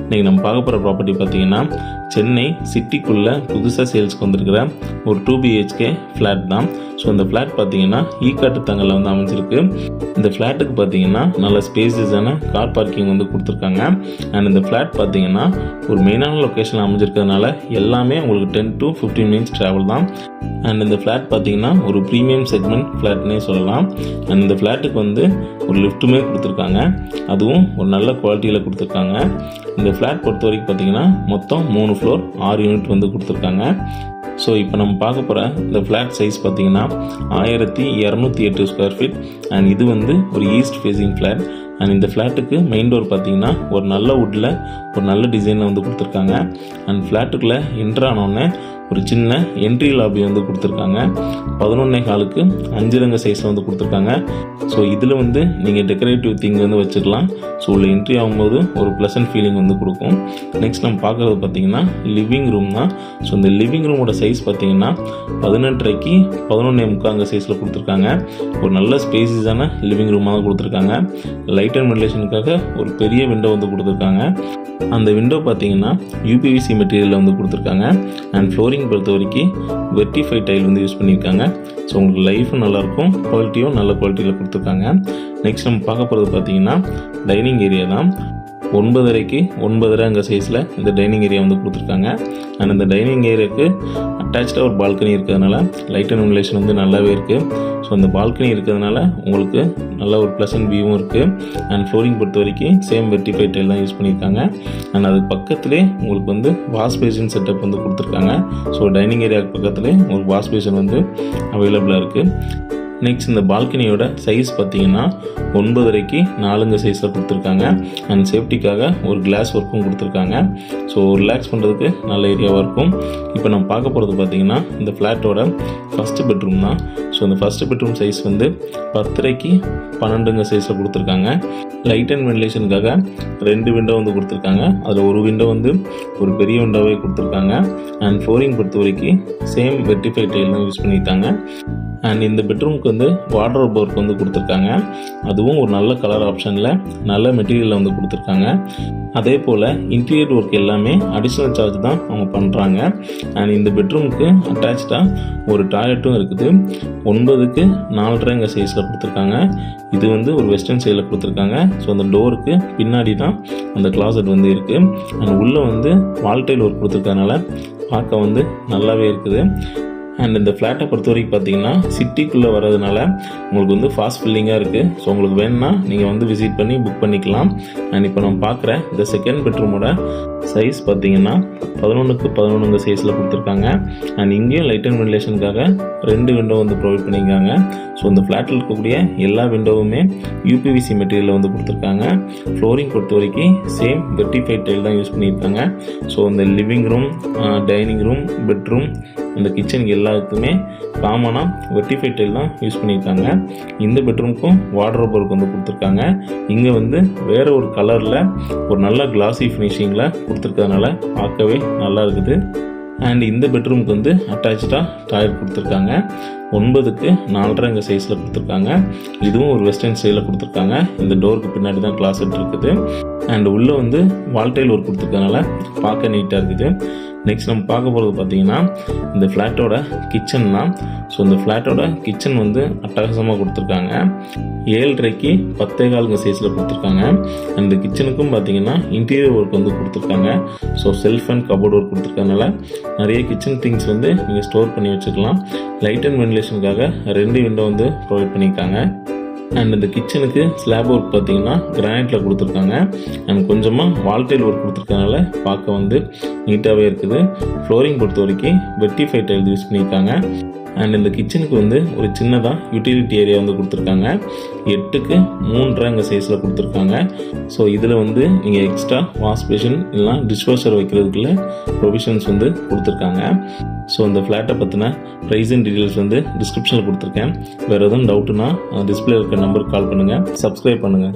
இன்றைக்கி நம்ம பார்க்க போகிற ப்ராப்பர்ட்டி பார்த்திங்கன்னா சென்னை சிட்டிக்குள்ளே புதுசாக சேல்ஸ்க்கு வந்திருக்கிற ஒரு 2 BHK ஃப்ளாட் தான். ஸோ இந்த ஃப்ளாட் பார்த்திங்கன்னா ஈக்காட்டுத்தங்கலில் வந்து அமைஞ்சிருக்கு. இந்த ஃப்ளாட்டுக்கு பார்த்திங்கன்னா நல்ல ஸ்பேசியஸான கார் பார்க்கிங் வந்து கொடுத்துருக்காங்க. அண்ட் இந்த ஃப்ளாட் பார்த்திங்கன்னா ஒரு மெயினான லொக்கேஷனில் அமைஞ்சிருக்கிறதுனால எல்லாமே உங்களுக்கு 10 to 15 மினிட்ஸ் ட்ராவல் தான். அண்ட் இந்த ஃப்ளாட் பார்த்திங்கன்னா ஒரு ப்ரீமியம் செக்மெண்ட் ஃப்ளாட்னே சொல்லலாம். அண்ட் இந்த ஃப்ளாட்டுக்கு வந்து ஒரு லிஃப்ட்டுமே கொடுத்துருக்காங்க, அதுவும் ஒரு நல்ல குவாலிட்டியில் கொடுத்துருக்காங்க. இந்த ஃப்ளாட் பொறுத்த வரைக்கும் பார்த்திங்கன்னா மொத்தம் 3 ஃப்ளோர் 6 யூனிட் வந்து கொடுத்துருக்காங்க. ஸோ இப்போ நம்ம பார்க்க போகிற இந்த ஃப்ளாட் சைஸ் பார்த்திங்கன்னா 1208 ஸ்கொயர் ஃபீட். அண்ட் இது வந்து ஒரு ஈஸ்ட் ஃபேஸிங் ஃப்ளாட். அண்ட் இந்த ஃப்ளாட்டுக்கு மெயின் டோர் பார்த்திங்கன்னா ஒரு நல்ல வுட்டில் ஒரு நல்ல டிசைனில் வந்து கொடுத்துருக்காங்க. அண்ட் ஃப்ளாட்டுக்குள்ளே என்ட்ரு ஆனோடனே ஒரு சின்ன என்ட்ரி லாபி வந்து கொடுத்துருக்காங்க. 11.4க்கு 5 ரங்க சைஸில் வந்து கொடுத்துருக்காங்க. ஸோ இதில் வந்து நீங்கள் டெக்கரேட்டிவ் திங் வந்து வச்சுக்கலாம். ஸோ உள்ள என்ட்ரி ஆகும்போது ஒரு ப்ளசன்ட் ஃபீலிங் வந்து கொடுக்கும். நெக்ஸ்ட் நம்ம பார்க்குறது பார்த்திங்கன்னா லிவிங் ரூம் தான். ஸோ இந்த லிவிங் ரூமோட சைஸ் பார்த்திங்கன்னா 18.5க்கு 11.75 சைஸில் கொடுத்துருக்காங்க. ஒரு நல்ல ஸ்பேசியஸான லிவிங் ரூமாக தான் கொடுத்துருக்காங்க. லைட் அண்ட் வென்டிலேஷனுக்காக ஒரு பெரிய விண்டோ வந்து கொடுத்துருக்காங்க. அந்த விண்டோ பார்த்திங்கன்னா UPVC மெட்டீரியலில் வந்து கொடுத்துருக்காங்க. அண்ட் ஃப்ளோரிங் பொறுத்த வரைக்கும் வெர்டிஃபை டைல் வந்து யூஸ் பண்ணியிருக்காங்க. ஸோ உங்களுக்கு லைஃபும் நல்லாயிருக்கும், குவாலிட்டியும் நல்ல குவாலிட்டியில் கொடுத்துருக்காங்க. நெக்ஸ்ட் நம்ம பார்க்க போகிறது பார்த்திங்கன்னா டைனிங் ஏரியா தான். 9.5க்கு 9.5 அங்கே சைஸில் இந்த டைனிங் ஏரியா வந்து கொடுத்துருக்காங்க. அண்ட் இந்த டைனிங் ஏரியாவுக்கு அட்டாச்சாக ஒரு பால்கனி இருக்கிறதுனால லைட் அண்ட் வென்டிலேஷன் வந்து நல்லாவே இருக்குது. ஸோ அந்த பால்கனி இருக்கிறதுனால உங்களுக்கு நல்ல ஒரு ப்ளசன்ட் வியூவும் இருக்குது. அண்ட் ஃப்ளோரிங் பொறுத்த வரைக்கும் சேம் வெர்டிஃபை டைல் தான் யூஸ் பண்ணியிருக்காங்க. அண்ட் அதுக்கு பக்கத்துலேயே உங்களுக்கு வந்து வாஷ் பேசின் செட்டப் வந்து கொடுத்துருக்காங்க. ஸோ டைனிங் ஏரியாவுக்கு பக்கத்துலேயே உங்களுக்கு வாஷ் பேசின் வந்து அவைலபிளாக இருக்குது. நெக்ஸ்ட் இந்த பால்கனியோட சைஸ் பார்த்தீங்கன்னா 9.5க்கு 4 சைஸில் கொடுத்துருக்காங்க. அண்ட் சேஃப்டிக்காக ஒரு கிளாஸ் ஒர்க்கும் கொடுத்துருக்காங்க. ஸோ ரிலாக்ஸ் பண்ணுறதுக்கு நல்ல ஏரியாவாக இருக்கும். இப்போ நம்ம பார்க்க போகிறது பார்த்தீங்கன்னா இந்த ஃப்ளாட்டோட ஃபஸ்ட்டு பெட்ரூம் தான். ஸோ இந்த ஃபஸ்ட்டு பெட்ரூம் சைஸ் வந்து 10.5க்கு 12 சைஸில் கொடுத்துருக்காங்க. லைட் அண்ட் வென்டிலேஷனுக்காக 2 விண்டோ வந்து கொடுத்துருக்காங்க. அதில் ஒரு விண்டோ வந்து ஒரு பெரிய விண்டோவே கொடுத்துருக்காங்க. அண்ட் ஃப்ளோரிங் பொறுத்த வரைக்கும் சேம் வெர்டிஃபை டைல் தான் யூஸ் பண்ணியிருக்காங்க. அண்ட் இந்த பெட்ரூமுக்கு வந்து வார்ட்ரோப் ஒர்க் வந்து கொடுத்துருக்காங்க, அதுவும் ஒரு நல்ல கலர் ஆப்ஷனில் நல்ல மெட்டீரியலில் வந்து கொடுத்துருக்காங்க. அதே போல் இன்டீரியர் ஒர்க் எல்லாமே அடிஷ்னல் சார்ஜ் தான் அவங்க பண்ணுறாங்க. அண்ட் இந்த பெட்ரூமுக்கு அட்டாச்சாக ஒரு டாய்லெட்டும் இருக்குது. 9க்கு 4.5 சைஸில் கொடுத்துருக்காங்க. இது வந்து ஒரு வெஸ்டர்ன் சைடில் கொடுத்துருக்காங்க. ஸோ அந்த டோருக்கு பின்னாடி தான் அந்த கிளாசட் வந்து இருக்குது. அண்ட் உள்ளே வந்து வால்டைல் ஒர்க் கொடுத்துருக்கறனால பார்க்க வந்து நல்லாவே இருக்குது. அண்ட் இந்த ஃப்ளாட்டை பொறுத்த வரைக்கும் பார்த்தீங்கன்னா சிட்டிக்குள்ளே வர்றதுனால உங்களுக்கு வந்து ஃபாஸ்ட் ஃபில்லிங்காக இருக்குது. ஸோ உங்களுக்கு வேணும்னா நீங்கள் வந்து விசிட் பண்ணி புக் பண்ணிக்கலாம். அண்ட் இப்போ நம்ம பார்க்குற இந்த செகண்ட் பெட்ரூமோட சைஸ் பார்த்தீங்கன்னா 11க்கு 11 சைஸில் கொடுத்துருக்காங்க. அண்ட் இங்கேயும் லைட் அண்ட் வென்டிலேஷனுக்காக 2 விண்டோ வந்து ப்ரொவைட் பண்ணியிருக்காங்க. ஸோ இந்த ஃப்ளாட்டில் இருக்கக்கூடிய எல்லா விண்டோவுமே UPVC மெட்டீரியலில் வந்து கொடுத்துருக்காங்க. ஃப்ளோரிங் பொறுத்த வரைக்கும் சேம் வெர்டிஃபை டைல் தான் யூஸ் பண்ணியிருக்காங்க. ஸோ இந்த living room, dining room, bedroom, அந்த கிச்சனுக்கு எல்லாத்துக்குமே காமனாக வெர்டிஃபை டைல் தான் யூஸ் பண்ணியிருக்காங்க. இந்த பெட்ரூமுக்கும் வார்ட்ரோப் ஒர்க் வந்து கொடுத்துருக்காங்க. இங்கே வந்து வேறு ஒரு கலரில் ஒரு நல்ல கிளாசி ஃபினிஷிங்கில் கொடுத்துருக்கறதுனால பார்க்கவே நல்லா இருக்குது. அண்ட் இந்த பெட்ரூமுக்கு வந்து அட்டாச்சாக டாய்லெட் கொடுத்துருக்காங்க. 9க்கு 4.5 சைஸில் கொடுத்துருக்காங்க. இதுவும் ஒரு வெஸ்டர்ன் ஸ்டைலில் கொடுத்துருக்காங்க. இந்த டோருக்கு பின்னாடி தான் கிளாசட் இருக்குது. அண்ட் உள்ளே வந்து வால்டைல் ஒர்க் கொடுத்துருக்கனால பார்க்க நீட்டாக இருக்குது. நெக்ஸ்ட் நம்ம பார்க்க போகிறது பார்த்தீங்கன்னா இந்த ஃப்ளாட்டோட கிச்சன் தான். ஸோ இந்த ஃப்ளாட்டோட கிச்சன் வந்து அட்டகாசமாக கொடுத்துருக்காங்க. 7.5க்கு 10.4 சைஸில் கொடுத்துருக்காங்க. அண்ட் இந்த கிச்சனுக்கும் பார்த்தீங்கன்னா இன்டீரியர் ஒர்க் வந்து கொடுத்துருக்காங்க. So shelf and cupboard work கொடுத்துருக்கனால நிறைய கிச்சன் திங்ஸ் வந்து நீங்கள் ஸ்டோர் பண்ணி வச்சுக்கலாம். லைட் அண்ட் வென்டிலேஷனுக்காக 2 விண்டோ வந்து ப்ரொவைட் பண்ணியிருக்காங்க. அண்ட் இந்த கிச்சனுக்கு ஸ்லாப் ஒர்க் பார்த்தீங்கன்னா கிரானைட்டில் கொடுத்துருக்காங்க. அண்ட் கொஞ்சமாக வால்டைல் ஒர்க் கொடுத்துருக்கனால பார்க்க வந்து நீட்டாகவே இருக்குது. ஃப்ளோரிங் பொறுத்த வரைக்கும் வெர்டிஃபை டைல் யூஸ் பண்ணியிருக்காங்க. அண்ட் இந்த கிச்சனுக்கு வந்து ஒரு சின்னதாக யூட்டிலிட்டி ஏரியா வந்து கொடுத்துருக்காங்க. 8க்கு 3.5 சைஸில் கொடுத்துருக்காங்க. ஸோ இதில் வந்து நீங்கள் எக்ஸ்ட்ரா வாஷ் பேஷன் இல்லைனா டிஷ்வாஷர் வைக்கிறதுக்குள்ள ப்ரொவிஷன்ஸ் வந்து கொடுத்துருக்காங்க. ஸோ இந்த ஃப்ளாட்டை பற்றின ப்ரைஸ் அண்ட் டீட்டெயில்ஸ் வந்து டிஸ்கிரிப்ஷனில் கொடுத்துருக்கேன். வேறு எதுவும் டவுட்டுன்னா டிஸ்பிளே இருக்க நம்பருக்கு கால் பண்ணுங்கள், சப்ஸ்கிரைப் பண்ணுங்கள்.